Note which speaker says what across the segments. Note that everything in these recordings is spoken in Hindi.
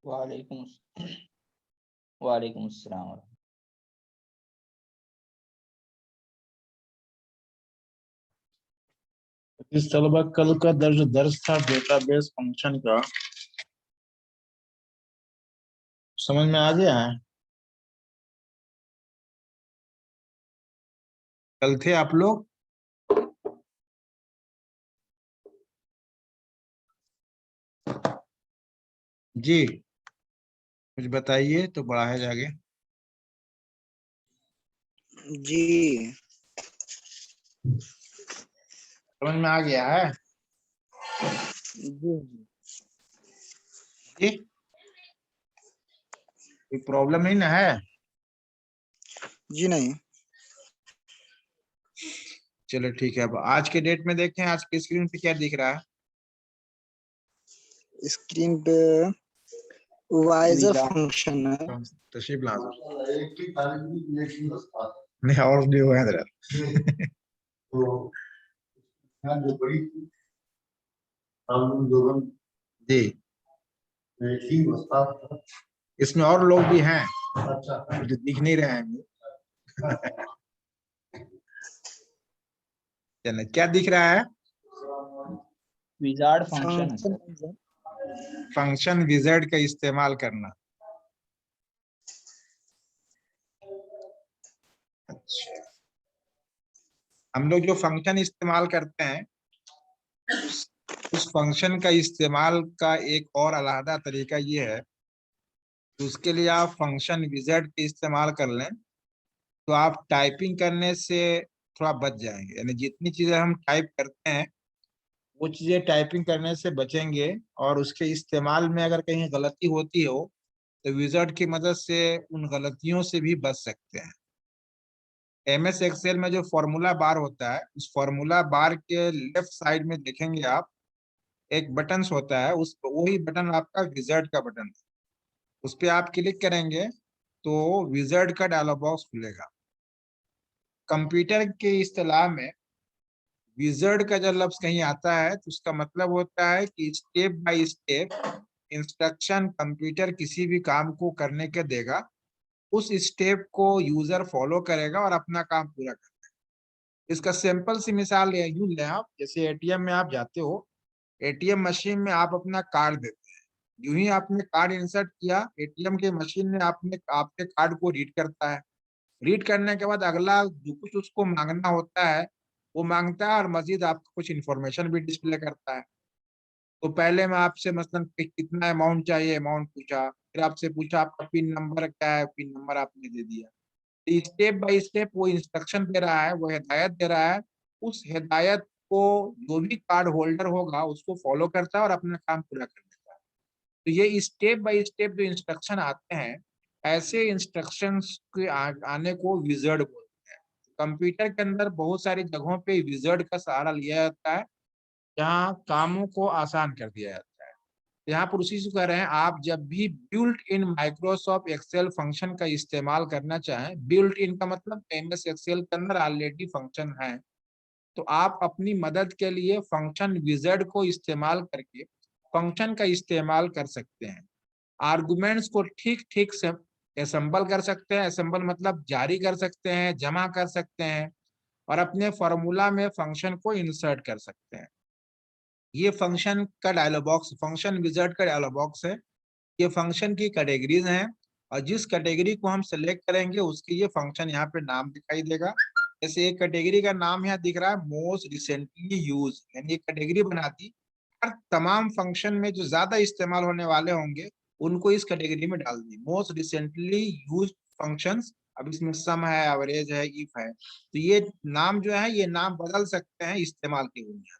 Speaker 1: वालेकुम वालेकुम अस्सलाम।
Speaker 2: इस तलबा कल का दर्ज था डेटाबेस फंक्शन का, समझ में आ गया है? कल थे आप लोग? जी कुछ बताइए तो बढ़ाया जागे।
Speaker 3: जी
Speaker 2: समझ में आ गया है?
Speaker 3: जी
Speaker 2: जी कोई प्रॉब्लम नहीं ना है?
Speaker 3: जी नहीं।
Speaker 2: चलो ठीक है। अब आज के डेट में देखें, आज की स्क्रीन पे क्या दिख रहा है?
Speaker 3: स्क्रीन पे वाइजर
Speaker 1: वीजा
Speaker 3: फंक्शन है।
Speaker 2: तशरीफ ला नहीं और जो है इधर। तो यहाँ जो बड़ी जी इसमें और लोग भी हैं। अच्छा जो दिख नहीं रहे हैं। चलिए क्या दिख रहा है?
Speaker 1: विजार्ड फंक्शन है
Speaker 3: फंक्शन
Speaker 1: सर।
Speaker 2: फंक्शन विजार्ड का इस्तेमाल करना। अच्छा हम लोग जो फंक्शन इस्तेमाल करते हैं उस फंक्शन का इस्तेमाल का एक और अलग तरीका ये है कि उसके लिए आप फंक्शन विजार्ड का इस्तेमाल कर लें तो आप टाइपिंग करने से थोड़ा बच जाएंगे। यानी जितनी चीजें हम टाइप करते हैं वो चीजें टाइपिंग करने से बचेंगे, और उसके इस्तेमाल में अगर कहीं गलती होती हो तो विजार्ड की मदद से उन गलतियों से भी बच सकते हैं। एमएस एक्सेल में जो फॉर्मूला बार होता है उस फॉर्मूला बार के लेफ्ट साइड में देखेंगे आप एक बटन होता है, उस वही बटन आपका विजार्ड का बटन है। उस पर आप क्लिक करेंगे तो विजार्ड का डायलॉग बॉक्स खुलेगा। कंप्यूटर के इस्तेलाह में विजार्ड का जब लफ्ज कहीं आता है तो उसका मतलब होता है कि step by step instruction computer किसी भी काम को करने के देगा, उस स्टेप को यूजर फॉलो करेगा और अपना काम पूरा करेगा। इसका सिंपल सी मिसाल यूं लें आप, जैसे एटीएम में आप जाते हो, एटीएम मशीन में आप अपना कार्ड देते हैं। यूं ही आपने कार्ड इंसर्ट किया, एटीएम के मशीन में आपने आपके कार्ड को रीड करता है। रीड करने के बाद अगला जो कुछ उसको मांगना होता है वो मांगता है, और मजीद आपको कुछ इन्फॉर्मेशन भी डिस्प्ले करता है। तो पहले मैं आपसे मसलन कितना अमाउंट चाहिए, अमाउंट पूछा, फिर आपसे पूछा आपका पिन नंबर क्या है, पिन नंबर आपने दे दिया। स्टेप बाय स्टेप वो इंस्ट्रक्शन दे रहा है, वो हिदायत दे रहा है। उस हिदायत को जो भी कार्ड होल्डर होगा उसको फॉलो करता है और अपना काम पूरा कर देता है। तो ये स्टेप बाय स्टेप जो इंस्ट्रक्शन आते हैं, ऐसे इंस्ट्रक्शंस के आने को विजार्ड बोलते हैं। कंप्यूटर के अंदर बहुत सारी जगहों पे विजार्ड का सहारा लिया जाता है जहाँ कामों को आसान कर दिया जाता है। यहाँ पर उसी से कह रहे हैं, आप जब भी built in Microsoft Excel function का इस्तेमाल करना चाहें, बिल्ट इन का मतलब एमएस एक्सेल के अंदर ऑलरेडी फंक्शन है, तो आप अपनी मदद के लिए फंक्शन विजार्ड को इस्तेमाल करके फंक्शन का इस्तेमाल कर सकते हैं। आर्गुमेंट्स को ठीक ठीक से असेंबल कर सकते हैं, असेंबल मतलब जारी कर सकते हैं, जमा कर सकते हैं, और अपने फॉर्मूला में फंक्शन को इंसर्ट कर सकते हैं। ये फंक्शन का डायलॉग बॉक्स, फंक्शन विजार्ड का डायलॉग बॉक्स है। ये फंक्शन की कैटेगरीज हैं, और जिस कैटेगरी को हम सेलेक्ट करेंगे उसके ये फंक्शन यहाँ पे नाम दिखाई देगा। जैसे एक कैटेगरी का नाम यहाँ दिख रहा है मोस्ट रिसेंटली यूज, यानी ये कैटेगरी बना दी। हर तमाम फंक्शन में जो ज्यादा इस्तेमाल होने वाले होंगे उनको इस कैटेगरी में डाल दी, मोस्ट रिसेंटली यूज फंक्शंस। अब इसमें सम है, एवरेज है, इफ है, तो ये नाम जो है ये नाम बदल सकते हैं इस्तेमाल की बुनियाद।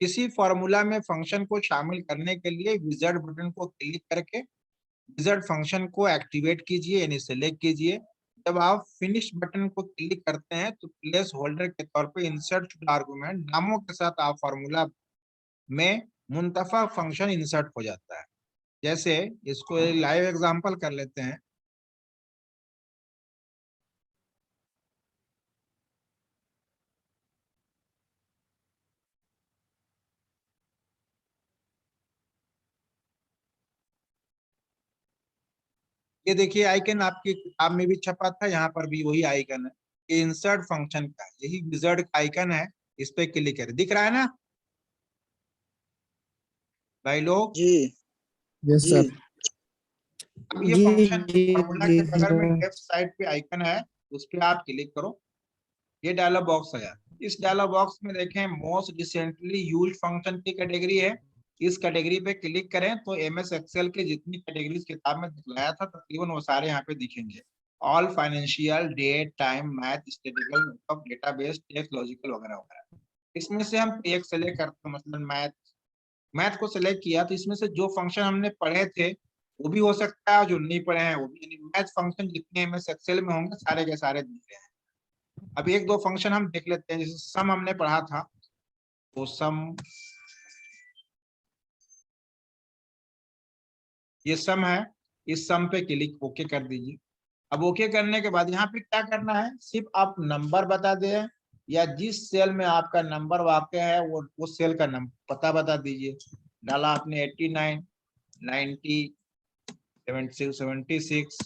Speaker 2: किसी फॉर्मूला में फंक्शन को शामिल करने के लिए विजार्ड बटन को क्लिक करके विजार्ड फंक्शन को एक्टिवेट कीजिए यानी सेलेक्ट कीजिए। जब आप फिनिश बटन को क्लिक करते हैं तो प्लेस होल्डर के तौर पे इंसर्ट आर्गुमेंट नामों के साथ आप फॉर्मूला में मुंतफा फंक्शन इंसर्ट हो जाता है। जैसे इसको लाइव एग्जांपल कर लेते हैं। ये देखिए आइकन आपकी किताब में भी छपा था, यहाँ पर भी वही आइकन है, ये इंसर्ट फंक्शन का, यही विजार्ड का आइकन है, इस पे क्लिक करें, दिख रहा है ना भाई लोग?
Speaker 3: जी
Speaker 4: यस
Speaker 3: जी
Speaker 4: सर।
Speaker 2: अब ये
Speaker 4: जी
Speaker 2: फंक्शन
Speaker 4: जी
Speaker 2: फॉर्मूला
Speaker 4: जी
Speaker 2: के बगल में
Speaker 4: सर।
Speaker 2: लेफ्ट साइड पे आइकन है, उस पे आप क्लिक करो, ये डायलॉग बॉक्स आया। इस डायलॉग बॉक्स में देखें मोस्ट रिसेंटली यूज्ड फंक्शन की कैटेगरी है, इस कैटेगरी पे क्लिक करें तो एमएस एक्सेल के जितनी कैटेगरीज किताब में दिखलाया था तकरीबन वो सारे यहाँ पे दिखेंगे। All financial, date, time, math, statistical, lookup, database, text, logical वगैरह वगैरह। इसमें से हम एक सेलेक्ट करते हैं, मतलब मैथ को सेलेक्ट किया तो इसमें से जो फंक्शन हमने पढ़े थे वो भी हो सकता है, जो नहीं पढ़े हैं वो भी, यानी मैथ फंक्शन जितने एमएस एक्सेल में होंगे सारे के सारे दिख रहे हैं। अब एक दो फंक्शन हम देख लेते हैं, जैसे सम हमने पढ़ा था, तो सम, ये सम है, इस सम पे क्लिक ओके कर दीजिए। अब ओके करने के बाद यहाँ पे क्या करना है, सिर्फ आप नंबर बता दें या जिस सेल में आपका नंबर वाक़या है वो सेल का नंबर पता बता दीजिए। डाला आपने 89, 90, 76।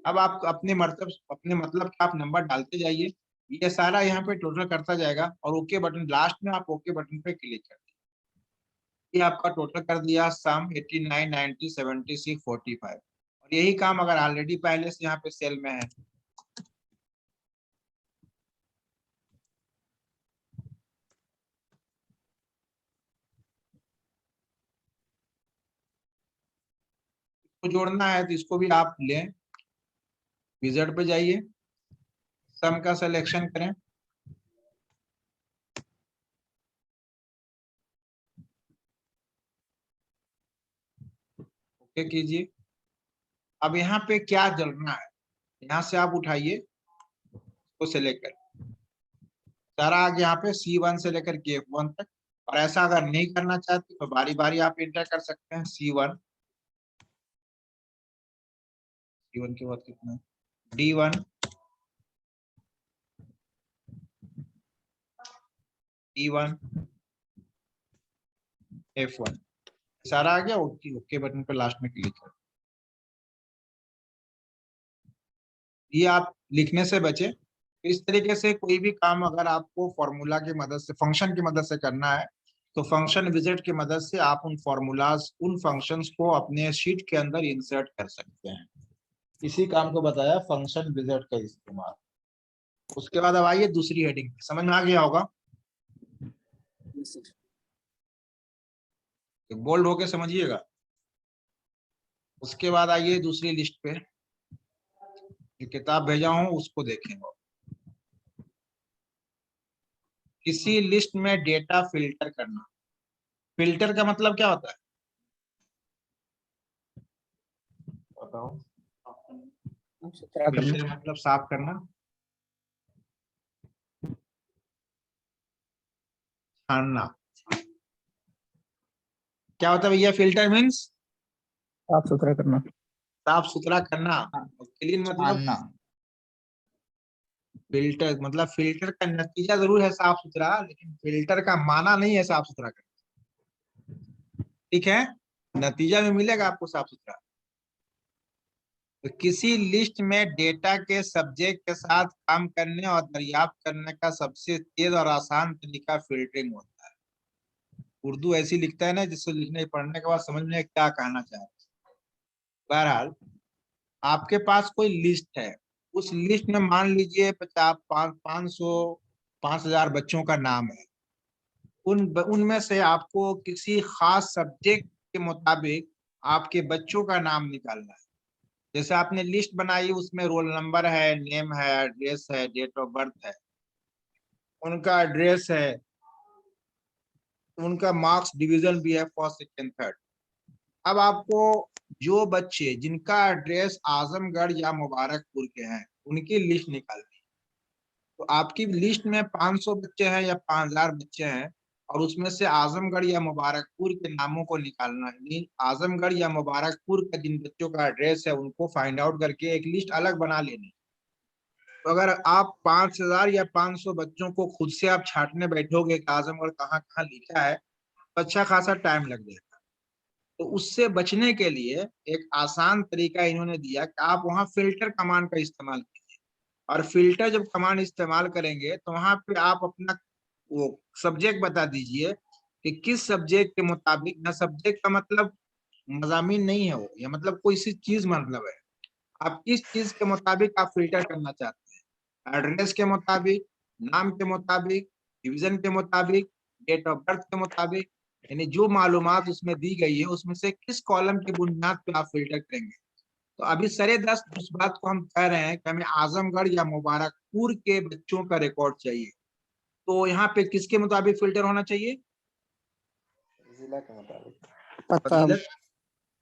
Speaker 2: अब आप अपने मतलब का आप नंबर डालते जाइए, ये सारा यहाँ पे टोटल करता जाएगा और ओके बटन, लास्ट में आप ओके बटन पे क्लिक कर दीजिए। ये आपका टोटल कर दिया सम 89, 90, 76, 45। और यही काम अगर ऑलरेडी पहले से यहाँ पे सेल में है, इसको जोड़ना है तो इसको भी आप लें, विजार्ड पे जाइए, सम का सिलेक्शन करें, ओके कीजिए। अब यहाँ पे क्या जोड़ना है, यहाँ से आप उठाइए तो सिलेक्ट करें, सारा आगे यहाँ पे C1 से लेकर के F1 तक। और ऐसा अगर नहीं करना चाहते तो बारी बारी आप एंटर कर सकते हैं, C1 के बाद कितना, D1, E1, F1, सारा आ गया। ओके ओके बटन पे लास्ट में क्लिक करें। ये आप लिखने से बचे। इस तरीके से कोई भी काम अगर आपको फॉर्मूला की मदद से, फंक्शन की मदद से करना है तो फंक्शन विजिट की मदद से आप उन फॉर्मूलाज, उन फंक्शंस को अपने शीट के अंदर इंसर्ट कर सकते हैं। इसी काम को बताया फंक्शन विजिट का इस्तेमाल। उसके बाद अब आइए दूसरी हेडिंग, समझ में आ गया होगा, बोल्ड होके समझिएगा। उसके बाद आइए दूसरी लिस्ट पे, जो किताब भेजा हूं उसको देखेंगे। किसी लिस्ट में डेटा फिल्टर करना। फिल्टर का मतलब क्या होता है बताओ? फिल्टर मतलब साफ करना, छानना। क्या होता है भैया फिल्टर मीन्स?
Speaker 4: साफ सुथरा करना।
Speaker 2: साफ सुथरा करना। क्लीन मतलब,
Speaker 1: छानना।
Speaker 2: फिल्टर मतलब फिल्टर का नतीजा जरूर है साफ सुथरा, लेकिन फिल्टर का माना नहीं है साफ सुथरा करना, ठीक है? नतीजा में मिलेगा आपको साफ सुथरा। तो किसी लिस्ट में डेटा के सब्जेक्ट के साथ काम करने और दरियाफ्त करने का सबसे तेज और आसान तरीका फिल्टरिंग होता है। उर्दू ऐसी लिखता है ना जिससे लिखने पढ़ने के बाद समझ में क्या कहना चाह रहे हैं। बहरहाल आपके पास कोई लिस्ट है, उस लिस्ट में मान लीजिए 50, 500, 5000 बच्चों का नाम है। उनमें से आपको किसी खास सब्जेक्ट के मुताबिक आपके बच्चों का नाम निकालना है। जैसे आपने लिस्ट बनाई, उसमें रोल नंबर है, नेम है, एड्रेस है, डेट ऑफ बर्थ है, उनका एड्रेस है, उनका मार्क्स डिवीजन भी है, फर्स्ट सेकंड थर्ड। अब आपको जो बच्चे जिनका एड्रेस आजमगढ़ या मुबारकपुर के हैं उनकी लिस्ट निकालनी है। तो आपकी लिस्ट में 500 बच्चे हैं या 5000 बच्चे हैं और उसमें से आजमगढ़ या मुबारकपुर के नामों को निकालना है। आजमगढ़ या मुबारकपुर का जिन बच्चों का एड्रेस है उनको फाइंड आउट करके एक लिस्ट अलग बना लेनी। तो अगर आप 5000 या 500 बच्चों को खुद से आप छांटने बैठोगे कि आजमगढ़ कहाँ कहाँ लिखा है तो अच्छा खासा टाइम लग जाएगा। तो उससे बचने के लिए एक आसान तरीका इन्होंने दिया कि आप वहां फिल्टर कमांड का इस्तेमाल कीजिए, और फिल्टर जब कमांड इस्तेमाल करेंगे तो वहां पे आप अपना वो सब्जेक्ट बता दीजिए कि किस सब्जेक्ट के मुताबिक, ना सब्जेक्ट का मतलब मजामीन नहीं है वो, या मतलब कोई सी चीज मतलब है, आप किस चीज के मुताबिक आप फिल्टर करना चाहते हैं। एड्रेस के मुताबिक, नाम के मुताबिक, डिवीजन के मुताबिक, डेट ऑफ बर्थ के मुताबिक, यानी जो मालूमात उसमें दी गई है उसमें से किस कॉलम की बुनियाद पे आप फिल्टर करेंगे। तो अभी सरे दस उस बात को हम कह रहे हैं कि हमें आजमगढ़ या मुबारकपुर के बच्चों का रिकॉर्ड चाहिए, तो यहाँ पे किसके मुताबिक फिल्टर होना चाहिए?
Speaker 4: पता।
Speaker 2: फजीलत,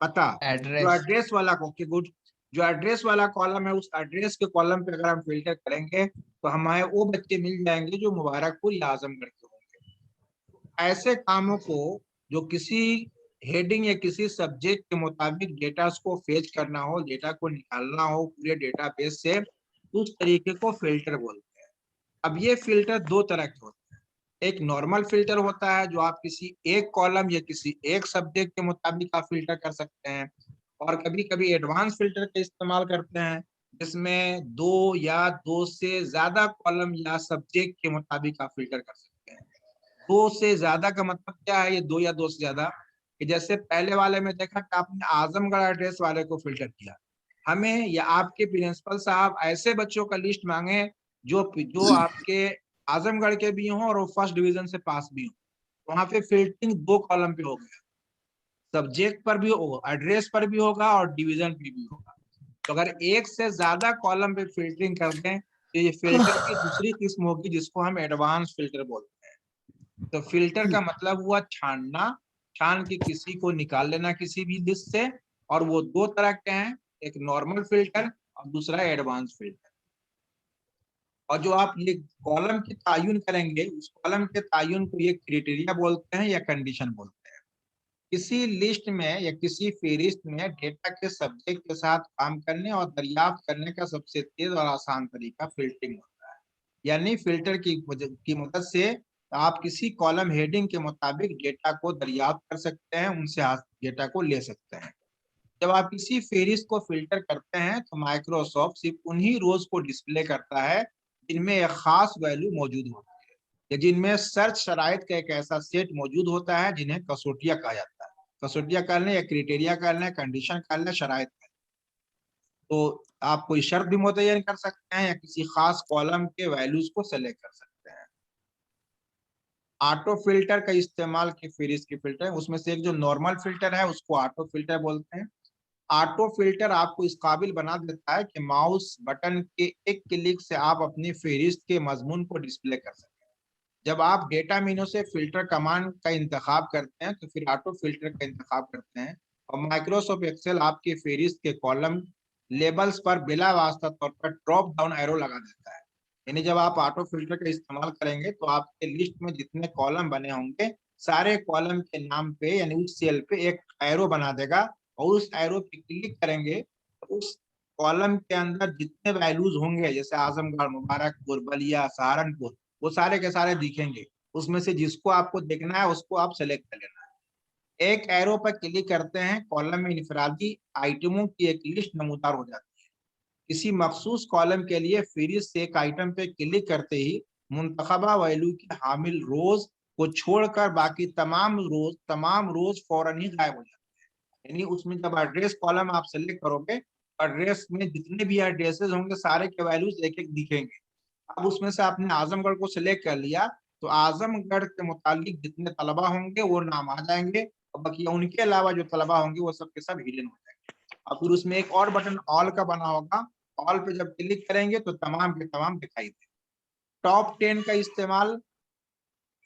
Speaker 2: पता। जो
Speaker 1: एड्रेस।
Speaker 2: एड्रेस वाला को कि गुड, जो एड्रेस वाला कॉलम है उस एड्रेस के कॉलम पे अगर हम फिल्टर करेंगे तो हमारे वो बच्चे मिल जाएंगे जो मुबारकपुर या आजमगढ़ के होंगे। ऐसे कामों को जो किसी हेडिंग या किसी सब्जेक्ट के मुताबिक डेटा को फेच करना हो, डेटा को निकालना हो पूरे डेटाबेस से, उस तरीके को फिल्टर बोलते हैं। अब ये फिल्टर दो तरह के होते हैं। एक नॉर्मल फिल्टर होता है जो आप किसी एक कॉलम या किसी एक सब्जेक्ट के मुताबिक आप फिल्टर कर सकते हैं, और कभी कभी एडवांस फिल्टर का इस्तेमाल करते हैं जिसमें दो या दो से ज्यादा कॉलम या सब्जेक्ट के मुताबिक आप फिल्टर कर सकते हैं। दो से ज्यादा का मतलब क्या है? ये दो या दो से ज्यादा, कि जैसे पहले वाले में देखा कि आपने आजमगढ़ एड्रेस वाले को फिल्टर किया, हमें या आपके प्रिंसिपल साहब ऐसे बच्चों का लिस्ट मांगे जो जो आपके आजमगढ़ के भी हों और वो फर्स्ट डिवीजन से पास भी हो। वहां पे फिल्टरिंग दो कॉलम पे हो गया, सब्जेक्ट पर भी होगा, एड्रेस पर भी होगा और डिवीजन पे भी होगा। तो अगर एक से ज्यादा कॉलम पे फिल्टरिंग कर दें तो ये फिल्टर की दूसरी किस्म होगी जिसको हम एडवांस फिल्टर बोलते हैं। तो फिल्टर का मतलब हुआ छानना, छान के किसी को निकाल लेना किसी भी लिस्ट से, और वो दो तरह के हैं, एक नॉर्मल फिल्टर और दूसरा एडवांस फिल्टर। और जो आप ये कॉलम की तायुन करेंगे उस कॉलम के तायुन को ये क्राइटेरिया बोलते हैं या कंडीशन बोलते हैं। किसी लिस्ट में या किसी फेरिस्त में डेटा के सब्जेक्ट के साथ काम करने और दरियाफ्त करने का सबसे तेज और आसान तरीका फिल्टरिंग होता है। यानी फिल्टर की मदद से आप किसी कॉलम हेडिंग के मुताबिक डेटा को दरियाफ्त कर सकते हैं, उनसे डेटा को ले सकते हैं। जब आप किसी फेरिस्त को फिल्टर करते हैं तो माइक्रोसॉफ्ट सिर्फ उन्हीं रोज को डिस्प्ले करता है जिनमें एक खास वैल्यू मौजूद होती है, या जिनमें सर्च शराइत का एक ऐसा सेट मौजूद होता है जिन्हें कसौटिया कहा जाता है। कसौटिया कर लें या क्राइटेरिया कर लें, कंडीशन कर लें, शराइत कर लें। तो आप कोई शर्त भी मुतय्यन कर सकते हैं या किसी खास कॉलम के वैल्यूज को सेलेक्ट कर सकते हैं। ऑटो फिल्टर का इस्तेमाल की फेरिस्त की फिल्टर, उसमें से एक जो नॉर्मल फिल्टर है उसको ऑटो फिल्टर बोलते हैं। ऑटो फिल्टर आपको इस काबिल बना देता है कि माउस बटन के एक क्लिक से आप अपनी फेरिस्त के मजमून को डिस्प्ले कर सकें। जब आप डेटा मेनू से फिल्टर कमांड का इंतखाब करते हैं तो फिर ऑटो फिल्टर का इंतखाब करते हैं, और माइक्रोसॉफ्ट एक्सेल आपकी फेरिस्त के कॉलम लेबल्स पर बिला वास्ता तौर पर ड्रॉप डाउन एरो लगा देता है। यानी जब आप ऑटो फिल्टर का इस्तेमाल करेंगे तो आपके लिस्ट में जितने कॉलम बने होंगे सारे कॉलम के नाम पे यानी उस सेल पे एक एरो बना देगा, और उस एरो पे क्लिक करेंगे तो उस कॉलम के अंदर जितने वैल्यूज होंगे जैसे आजमगढ़, मुबारकपुर, बलिया, सहारनपुर, वो सारे के सारे दिखेंगे। उसमें से जिसको आपको देखना है उसको आप सेलेक्ट कर लेना है। एक एरो पर क्लिक करते हैं, कॉलम में इनफरादी आइटमों की एक लिस्ट नमूदार हो जाती है। किसी मखसूस कॉलम के लिए फेरिस्त से एक आइटम पे क्लिक करते ही मुंतखबा वैल्यू की हामिल रोज को छोड़कर बाकी तमाम रोज फौरन ही गायब हो जाते हैं। यानी उसमें जब एड्रेस कॉलम आप सेलेक्ट करोगे, एड्रेस में जितने भी एड्रेसेस होंगे सारे के वैल्यूज एक एक दिखेंगे। अब उसमें से आपने आजमगढ़ को सिलेक्ट कर लिया तो आजमगढ़ के मुतालिक जितने तलबा होंगे वो नाम आ जाएंगे, और बाकी उनके अलावा जो तलबा होंगे वो सब के सब हिडन हो जाएंगे। और फिर उसमें एक और बटन ऑल का बना होगा, ऑल पे जब क्लिक करेंगे तो तमाम के तमाम दिखाई देंगे। टॉप 10 का इस्तेमाल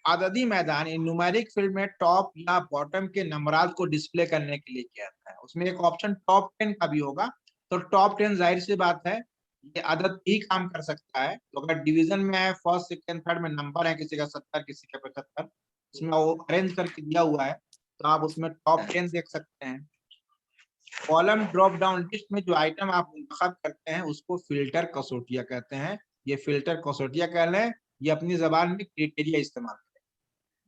Speaker 2: आददी मैदान न्यूमेरिक फील्ड में टॉप या बॉटम के नंबरात को डिस्प्ले करने के लिए किया जाता है। उसमें एक ऑप्शन टॉप 10 का भी होगा। तो टॉप 10 जाहिर सी बात है ये अदद ही काम कर सकता है। तो अगर डिवीजन में है, फर्स्ट सेकंड थर्ड में नंबर है, किसी का 70 किसी का 75, उसमें वो अरेंज करके दिया हुआ है तो आप उसमें टॉप 10 देख सकते हैं। कॉलम ड्रॉप डाउन लिस्ट में जो आइटम आप मुंतखब करते हैं उसको फिल्टर कसौटिया कहते हैं। ये फिल्टर कसौटिया कह लें, ये अपनी जबान में क्राइटेरिया इस्तेमाल करें।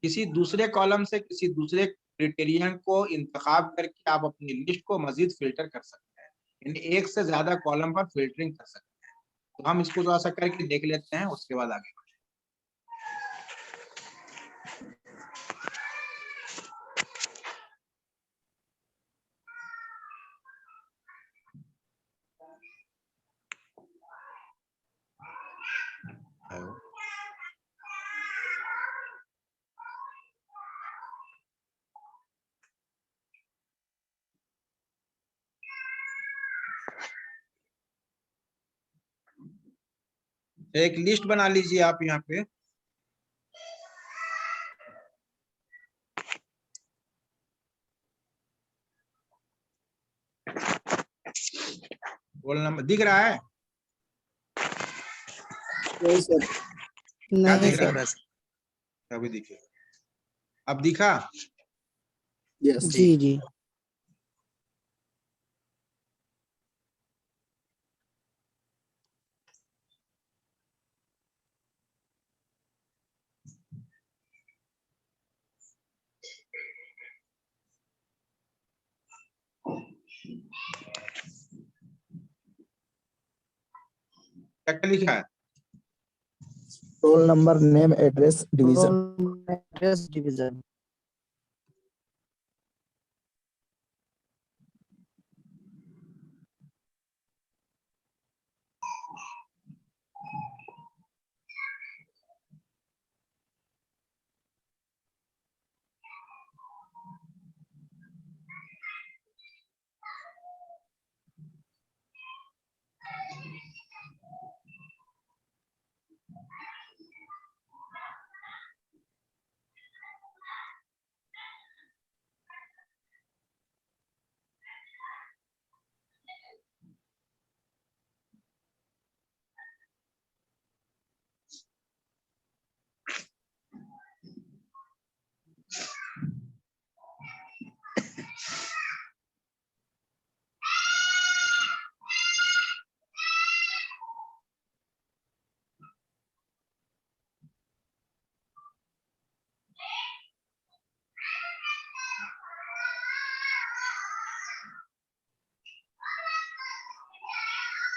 Speaker 2: किसी दूसरे कॉलम से किसी दूसरे क्राइटेरियन को इंतखाब करके आप अपनी लिस्ट को मजीद फिल्टर कर सकते हैं, यानी एक से ज्यादा कॉलम पर फिल्टरिंग कर सकते हैं। तो हम इसको थोड़ा सा करके देख लेते हैं, उसके बाद आगे बढ़ें। एक लिस्ट बना लीजिए आप यहाँ पे। रोल नंबर दिख रहा है?
Speaker 3: नहीं सर।
Speaker 2: क्या
Speaker 3: नहीं
Speaker 2: दिख रहा है? अभी दिखे, अब दिखा?
Speaker 4: यस
Speaker 3: जी जी।
Speaker 2: क्या क्या लिखा है?
Speaker 4: Roll number, name, address, division.
Speaker 3: Address division.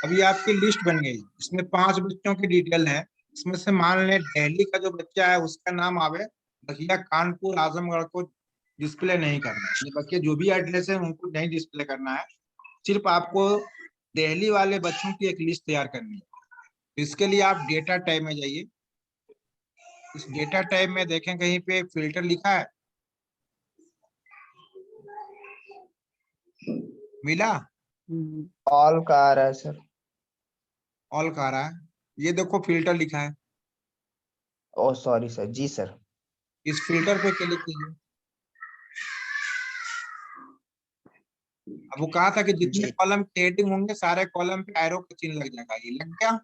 Speaker 2: अभी आपकी लिस्ट बन गई, इसमें 5 बच्चों की डिटेल है। इसमें से मान लें दिल्ली का जो बच्चा है उसका नाम आवे, बकिया कानपुर आजमगढ़ को डिस्प्ले नहीं करना है। बकिया जो भी एड्रेस है उनको नहीं डिस्प्ले करना है, सिर्फ आपको दिल्ली वाले बच्चों की एक लिस्ट तैयार करनी है। तो इसके लिए आप डेटा टैब में जाइए। इस डेटा टैब में देखें कहीं पे फिल्टर लिखा है, मिला?
Speaker 1: ऑल का आ रहा है सर।
Speaker 2: ऑल का आ रहा है, ये देखो फिल्टर लिखा है,
Speaker 1: ओ सॉरी सर, जी सर।
Speaker 2: इस फिल्टर पे क्लिक कीजिए। अब वो कहा था कि जितने
Speaker 3: जी।
Speaker 2: कॉलम के हेडिंग होंगे सारे कॉलम पे एरो का चिन्ह लग जाएगा, ये लग गया।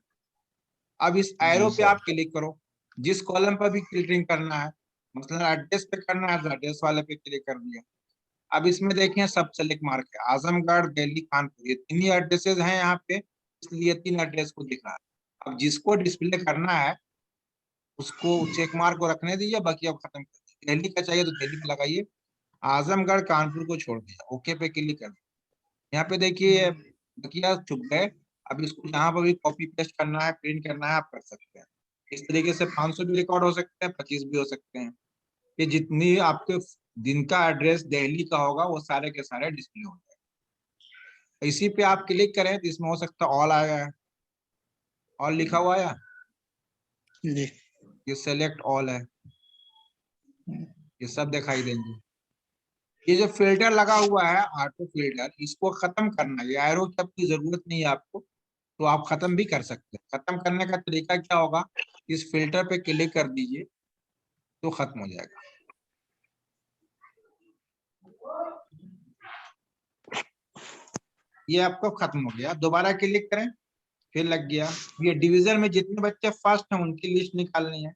Speaker 2: अब इस एरो
Speaker 1: जी
Speaker 2: पे
Speaker 1: सर।
Speaker 2: आप क्लिक करो, जिस कॉलम पर भी फिल्टरिंग करना है, मतलब एड्रेस पे करना है तो एड्रेस वाले पे क्लिक कर दिया। अब इसमें देखिए सब सेलेक्ट मार्क है, आजमगढ़, दिल्ली, कानपुर, ये 3 ही एड्रेसेस हैं यहाँ पे, इसलिए 3 एड्रेस को दिख रहा है। अब जिसको डिस्प्ले करना है उसको चेक मार्क को रखने दीजिए, बाकी अब खत्म कर दीजिए। दिल्ली का चाहिए तो दिल्ली पे लगाइए, आजमगढ़ कानपुर को छोड़ दिया, ओके पे क्लिक कर दिया। यहाँ पे देखिए बकिया चुप गए। अब इसको जहां पर भी कॉपी पेस्ट करना है, प्रिंट करना है, आप कर सकते हैं। इस तरीके से 500 भी रिकॉर्ड हो सकते हैं, 25 भी हो सकते हैं। ये जितनी आपके दिन का एड्रेस दिल्ली का होगा वो सारे के सारे डिस्प्ले हो जाए। इसी पे आप क्लिक करें तो इसमें हो सकता है ऑल आया है, ऑल लिखा हुआ आया,
Speaker 3: जी।
Speaker 2: ये सेलेक्ट ऑल है, ये सब दिखाई देंगे। ये जो फिल्टर लगा हुआ है ऑटो फिल्टर, इसको खत्म करना है, ये एरो की आपकी जरूरत नहीं है आपको, तो आप खत्म भी कर सकते हैं। खत्म करने का तरीका क्या होगा, इस फिल्टर पे क्लिक कर दीजिए तो खत्म हो जाएगा। ये आपको खत्म हो गया, दोबारा क्लिक करें फिर लग गया। ये डिवीजन में जितने बच्चे फर्स्ट हैं उनकी लिस्ट निकालनी है,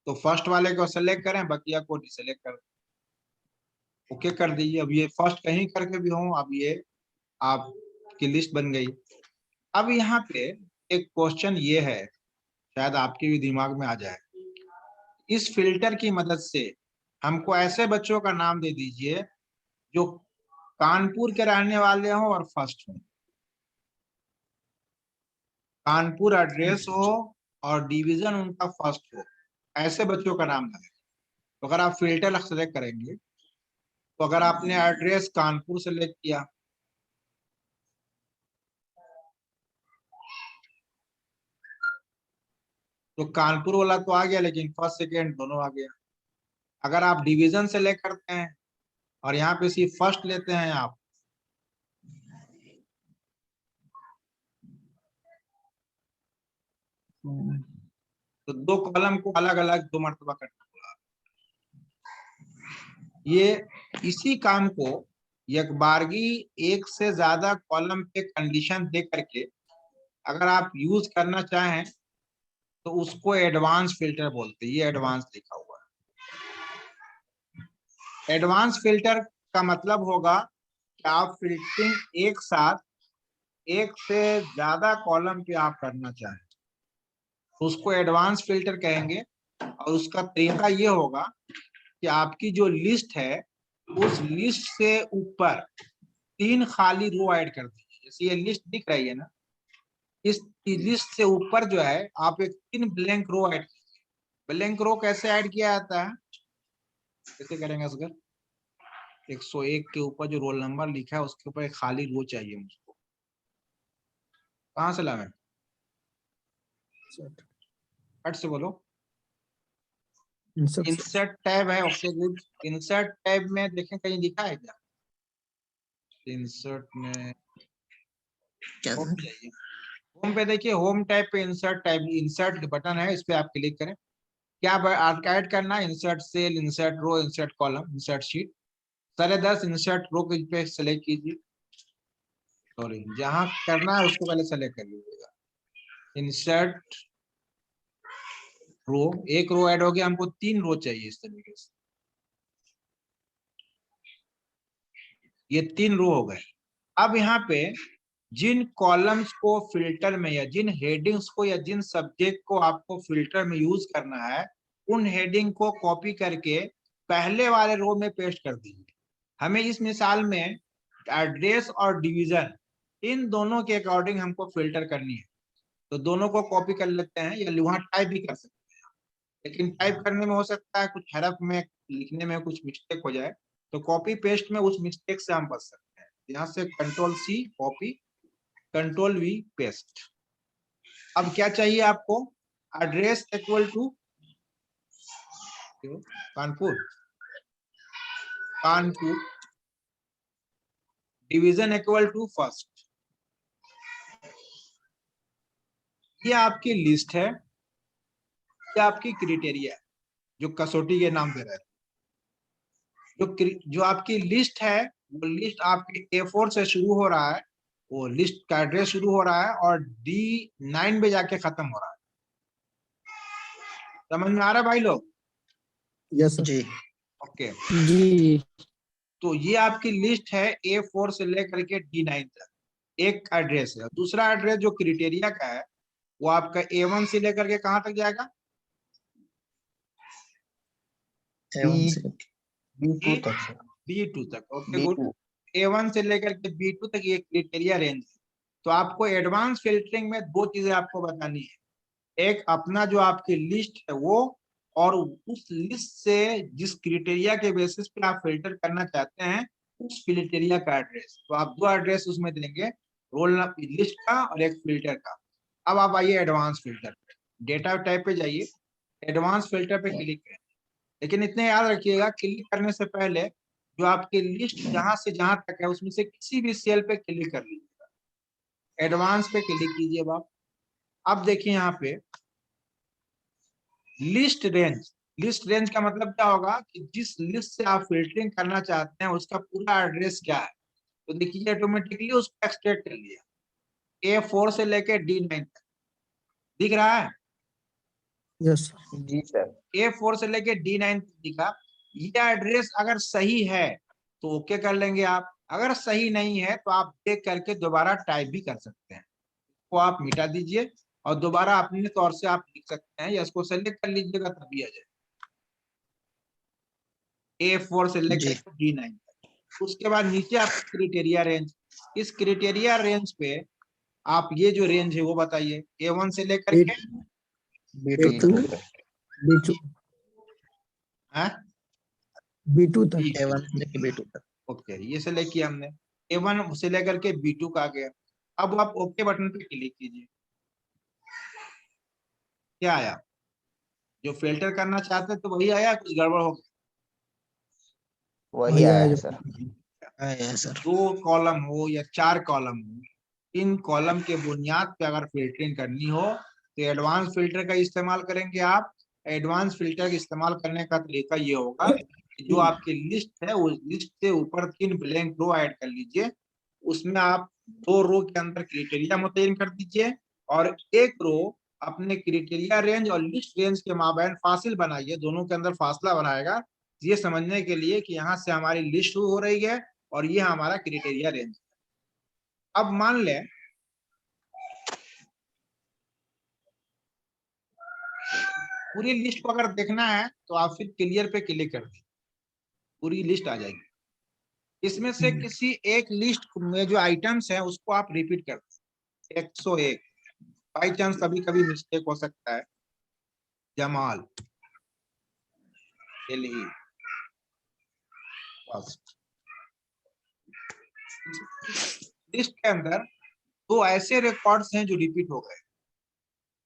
Speaker 2: तो फर्स्ट वाले को सेलेक्ट करें, बकिया को डिसेलेक्ट कर ओके कर दीजिए। अब ये फर्स्ट कहीं करके भी हो, अब ये आपकी लिस्ट बन गई। अब यहाँ पे एक क्वेश्चन ये है, शायद आपके भी दिमाग में आ जाए, इस फिल्टर की मदद से हमको ऐसे बच्चों का नाम दे दीजिए जो कानपुर के रहने वाले हो और फर्स्ट हो, कानपुर एड्रेस हो और डिवीजन उनका फर्स्ट हो, ऐसे बच्चों का नाम लगे। तो अगर आप फिल्टर सेलेक्ट करेंगे तो अगर आपने एड्रेस कानपुर सेलेक्ट किया तो कानपुर वाला तो आ गया, लेकिन फर्स्ट सेकेंड दोनों आ गया। अगर आप डिवीजन सेलेक्ट करते हैं और यहाँ पे सिर्फ फर्स्ट लेते हैं आप, तो दो कॉलम को अलग अलग 2 मरतबा करना पड़ा। ये इसी काम को एक बारगी एक से ज्यादा कॉलम पे कंडीशन दे करके अगर आप यूज करना चाहें तो उसको एडवांस फिल्टर बोलते हैं। ये एडवांस लिखा हुआ है। एडवांस फिल्टर का मतलब होगा कि आप फिल्टरिंग एक साथ एक से ज्यादा कॉलम पे आप करना चाहें तो उसको एडवांस फिल्टर कहेंगे। और उसका तरीका ये होगा कि आपकी जो लिस्ट है उस लिस्ट से ऊपर 3 खाली रो ऐड कर दीजिए। जैसे ये लिस्ट दिख रही है ना, इस लिस्ट से ऊपर जो है आप एक 3 ब्लैंक रो ऐड कीजिए। ब्लैंक रो कैसे ऐड किया जाता है, कैसे करेंगे असगर? 101 के ऊपर जो रोल नंबर लिखा है उसके ऊपर एक खाली रो चाहिए मुझको। कहाँ से लाए? फट से बोलो। इंसर्ट टैब है। Okay good. इंसर्ट टैब में देखें कहीं लिखा है क्या? इंसर्ट में
Speaker 3: क्या
Speaker 2: होम चाहिए। होम पे देखिए, होम टैब पे इंसर्ट टैब, इंसर्ट बटन है, इस पे आप क्लिक करें। क्या ऐड करना है? Insert cell, insert row, insert column, insert sheet. 10.5 insert row पे सेलेक्ट कीजिए। सॉरी, जहां करना है उसको पहले सेलेक्ट कर लीजिएगा। इंसर्ट रो, एक रो ऐड हो गया, हमको 3 रो चाहिए इस तरीके से। ये 3 रो हो गए। अब यहाँ पे जिन कॉलम्स को फिल्टर में या जिन हेडिंग्स को या जिन सब्जेक्ट को आपको फिल्टर में यूज करना है उन हेडिंग को कॉपी करके पहले वाले रो में पेस्ट कर दीजिए। हमें इस मिसाल में एड्रेस और डिवीजन इन दोनों के अकॉर्डिंग हमको फिल्टर करनी है, तो दोनों को कॉपी कर लेते हैं या वहां टाइप भी कर सकते हैं। लेकिन टाइप करने में हो सकता है कुछ हरफ में लिखने में कुछ मिस्टेक हो जाए, तो कॉपी पेस्ट में उस मिस्टेक से हम बच सकते हैं। यहाँ से control C copy, control V paste. अब क्या चाहिए आपको? Address equal to Kanpur, Kanpur, division equal to first. ये आपकी लिस्ट है, ये आपकी क्राइटेरिया है जो कसौटी के नाम पे रहती है। जो आपकी लिस्ट है वो लिस्ट आपके A4 से शुरू हो रहा है, वो लिस्ट का एड्रेस शुरू हो रहा है और D9 पे जाके खत्म हो रहा है। समझ में आ रहा है भाई लोग?
Speaker 4: Yes, sir.
Speaker 3: जी
Speaker 2: ओके।
Speaker 3: जी
Speaker 2: तो ये आपकी लिस्ट है A4 से लेकर के D9 तक। एक एड्रेस है। दूसरा एड्रेस जो क्राइटेरिया का है वो आपका A1 से लेकर के कहाँ तक जाएगा?
Speaker 1: B2 तक सर।
Speaker 2: B2 तक। Okay good.
Speaker 1: B2
Speaker 2: A1 से लेकर के B2 तक ये क्राइटेरिया रेंज है। तो आपको एडवांस फिल्टरिंग में 2 चीजें आपको बतानी है। एक अपना जो आपकी लिस्ट है वो, और उस लिस्ट से जिस क्राइटेरिया के बेसिस पे आप फिल्टर करना चाहते हैं उस क्राइटेरिया का एड्रेस। तो आप 2 एड्रेस उसमें देंगे, रोल लिस्ट का और एक फिल्टर का। अब आप आइए एडवांस फिल्टर पे, डेटा टाइप पे जाइए, एडवांस फिल्टर पे क्लिक करें। लेकिन इतने याद रखिएगा, क्लिक करने से पहले जो आपकी लिस्ट जहां से जहां तक है उसमें से किसी भी सेल पे क्लिक कर लीजिएगा। एडवांस पे क्लिक कीजिए आप। अब देखिए यहाँ पे लिस्ट रेंज। लिस्ट रेंज का मतलब क्या होगा कि जिस लिस्ट से आप फिल्टरिंग करना चाहते हैं उसका पूरा एड्रेस क्या है। तो देखिए ऑटोमेटिकली उसको एक्सट्रैक्ट कर लिया। A4 से लेके D9 तक दिख रहा है।
Speaker 4: Yes.
Speaker 1: जी सर।
Speaker 2: A4 से लेके D9 तक दिखा। ये एड्रेस अगर सही है तो ओके कर लेंगे आप, अगर सही नहीं है तो आप देख करके दोबारा टाइप भी कर सकते हैं। को आप मिटा दीजिए और दोबारा अपने तौर से आप लिख सकते हैं या इसको सेलेक्ट कर लीजिएगा तभी आ जाए। A4 से लेकर D9 तक। उसके बाद नीचे आपका क्राइटेरिया रेंज, इस क्राइटेरिया रेंज पे आप ये जो रेंज है वो बताइए, A1 से लेकर के
Speaker 1: B2
Speaker 4: A2
Speaker 1: तक।
Speaker 4: B2 B2 तक।
Speaker 3: A1 से लेके B2 तक।
Speaker 2: ओके, ये सेलेक्ट किया हमने, A1 से लेकर के B2 का आ गया। अब आप ओके बटन पे क्लिक कीजिए, क्या आया? जो फिल्टर करना चाहते तो वही आया, कुछ गड़बड़ हो गया?
Speaker 1: वही
Speaker 4: भैया
Speaker 1: आया
Speaker 4: है
Speaker 1: है
Speaker 4: जो
Speaker 1: सर।
Speaker 3: आया सर।
Speaker 2: 2 कॉलम हो या 4 कॉलम हो, इन कॉलम के बुनियाद पे अगर फिल्टरिंग करनी हो तो एडवांस फिल्टर का इस्तेमाल करेंगे आप। एडवांस फिल्टर का इस्तेमाल करने का तरीका ये होगा कि जो आपकी लिस्ट है उस लिस्ट से ऊपर 3 ब्लैंक रो ऐड कर लीजिए, उसमें आप 2 रो के अंदर क्राइटेरिया मुतय्यन कर दीजिए और एक रो अपने क्राइटेरिया रेंज और लिस्ट रेंज के माबैन फासिल बनाइए, दोनों के अंदर फासला बनाएगा, ये समझने के लिए कि यहाँ से हमारी लिस्ट शुरू हो रही है और ये हमारा क्राइटेरिया रेंज। अब मान लें पूरी लिस्ट को अगर देखना है तो आप फिर क्लियर पे क्लिक कर दीजिए, पूरी लिस्ट आ जाएगी। इसमें से किसी एक लिस्ट में जो आइटम्स है उसको आप रिपीट कर दीजिए, 101। बाई चांस कभी कभी मिस्टेक हो सकता है, जमाल, दिल्ली, लिस्ट के अंदर 2 ऐसे रिकॉर्ड्स हैं जो रिपीट हो गए।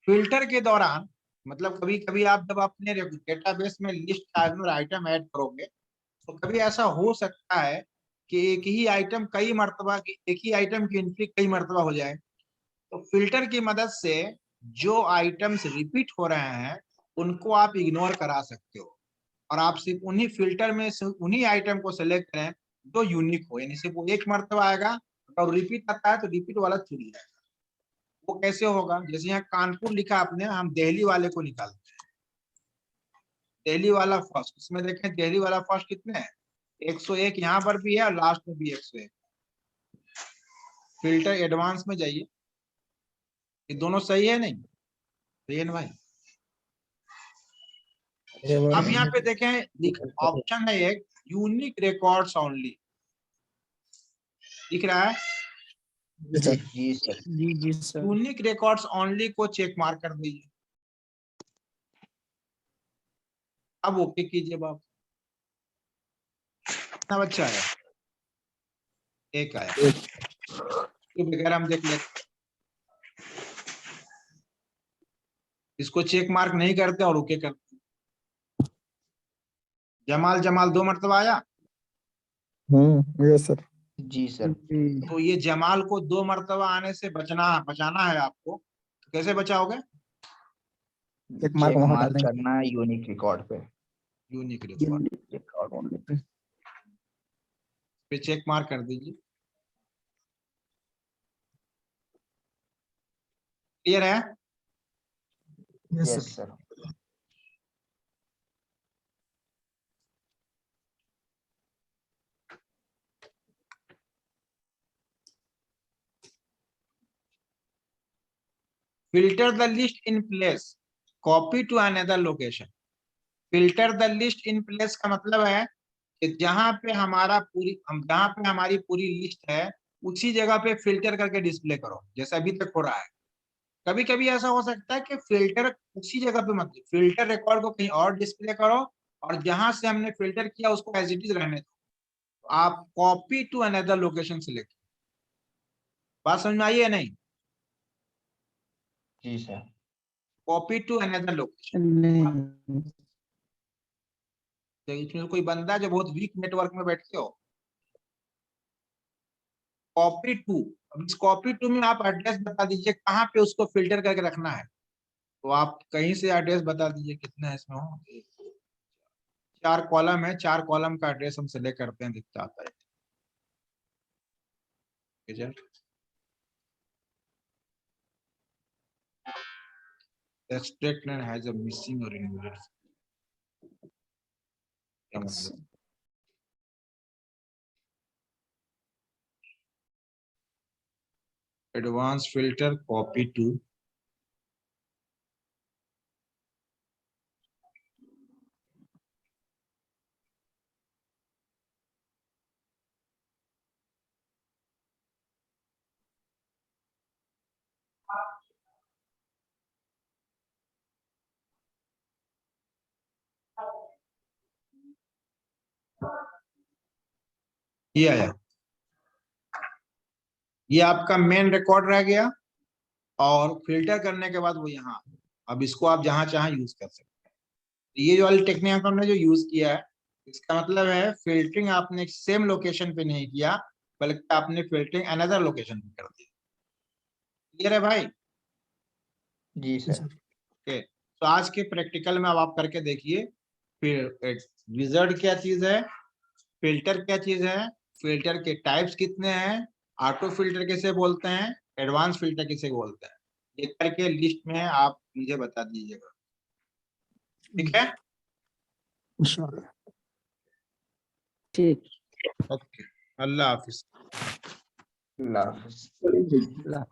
Speaker 2: फिल्टर के दौरान मतलब कभी कभी आप जब अपने डेटाबेस में लिस्ट आइटम ऐड करोगे तो कभी ऐसा हो सकता है कि एक ही आइटम कई मर्तबा की, एक ही आइटम की एंट्री कई मर्तबा हो जाए। तो फिल्टर की मदद से जो आइटम्स रिपीट हो रहे हैं उनको आप इग्नोर करा सकते हो और आप सिर्फ उन्हीं फिल्टर में से उन्हीं आइटम को सेलेक्ट करें जो यूनिक हो, यानी सिर्फ वो एक मर्तबा आएगा और रिपीट आता है तो रिपीट वाला चुन जाएगा। वो कैसे होगा? जैसे यहाँ कानपुर लिखा आपने, हम दिल्ली वाले को निकालते हैं, दिल्ली वाला फर्स्ट, इसमें देखें दिल्ली वाला फर्स्ट कितने है, 101 यहाँ पर भी है और लास्ट में भी 101। फिल्टर एडवांस में जाइए, ये दोनों सही है नहीं? सही है ना भाई? अब यहाँ पे देखें ऑप्शन है एक यूनिक रिकॉर्ड्स ओनली, दिख रहा है?
Speaker 3: जी
Speaker 1: जी सर।
Speaker 3: जी सर।
Speaker 2: यूनिक रिकॉर्ड्स ओनली को चेक मार्क कर दीजिए। अब ओके कीजिए बाप। कितना बच्चा आया? एक आया। तो बगैर हम देख लेते, इसको चेक मार्क नहीं करते और ओके करते। जमाल जमाल 2 मरतबा आया।
Speaker 4: Yes sir.
Speaker 1: जी सर।
Speaker 2: तो ये जमाल को 2 मरतबा आने से बचाना है आपको, तो कैसे बचाओगे?
Speaker 4: एक मार्क
Speaker 1: चेक
Speaker 4: वहां
Speaker 1: मार्क
Speaker 4: डालेंगे।
Speaker 1: करना है यूनिक रिकॉर्ड पे।
Speaker 2: यूनिक रिकॉर्ड
Speaker 4: रिकॉर्ड ओनली पे।
Speaker 2: पे चेक मार्क कर दीजिए। क्लियर है?
Speaker 4: Yes
Speaker 1: yes
Speaker 4: sir.
Speaker 1: Sir.
Speaker 2: Filter the list in place, copy to another location. Filter the list in place का मतलब है कि जहां पे हमारी पूरी लिस्ट है उसी जगह पे फिल्टर करके डिस्प्ले करो, जैसा अभी तक हो रहा है। कभी कभी ऐसा हो सकता है कि फिल्टर उसी जगह पे मत, फिल्टर रिकॉर्ड को कहीं और डिस्प्ले करो और जहां से हमने फिल्टर किया उसको एज इट इज रहने दो। आप copy to another location select, बात समझ में आई है नहीं?
Speaker 1: जी sir.
Speaker 2: Copy to another location.
Speaker 3: नहीं
Speaker 2: तो इसमें कोई बंदा जो बहुत वीक नेटवर्क में बैठते हो, कॉपी टू, अब इस कॉपी टू में आप एड्रेस बता दीजिए कहाँ पे उसको फिल्टर करके रखना है। तो आप कहीं से एड्रेस बता दीजिए, कितना है इसमें हो, 4 कॉलम है, 4 कॉलम का एड्रेस हम सिलेक्ट करते हैं, दिखता आता है। Extract and has a missing or invalid, क्या मतलब? एडवांस फिल्टर कॉपी टू, ये आया, ये आपका मेन रिकॉर्ड रह गया और फिल्टर करने के बाद वो यहाँ, अब इसको आप जहां चाहे यूज कर सकते हैं। ये जो वाली टेक्निक हमने जो यूज किया है, इसका मतलब है फिल्टरिंग आपने सेम लोकेशन पे नहीं किया, बल्कि आपने फिल्टरिंग अनदर लोकेशन पे कर दिया। क्लियर है भाई?
Speaker 1: जी सर।
Speaker 2: ओके, तो आज के प्रैक्टिकल में अब आप करके देखिए, फिर विजर्ड क्या चीज है, फिल्टर क्या चीज है, फिल्टर के टाइप्स कितने हैं, ऑटो फिल्टर किसे बोलते हैं, एडवांस फिल्टर किसे बोलते हैं, ये करके लिस्ट में आप मुझे बता दीजिएगा। ठीक है?
Speaker 4: इंशाल्लाह।
Speaker 3: ठीक।
Speaker 2: ओके, अल्लाह हाफिज।
Speaker 1: अल्लाह हाफिज।
Speaker 4: अल्लाह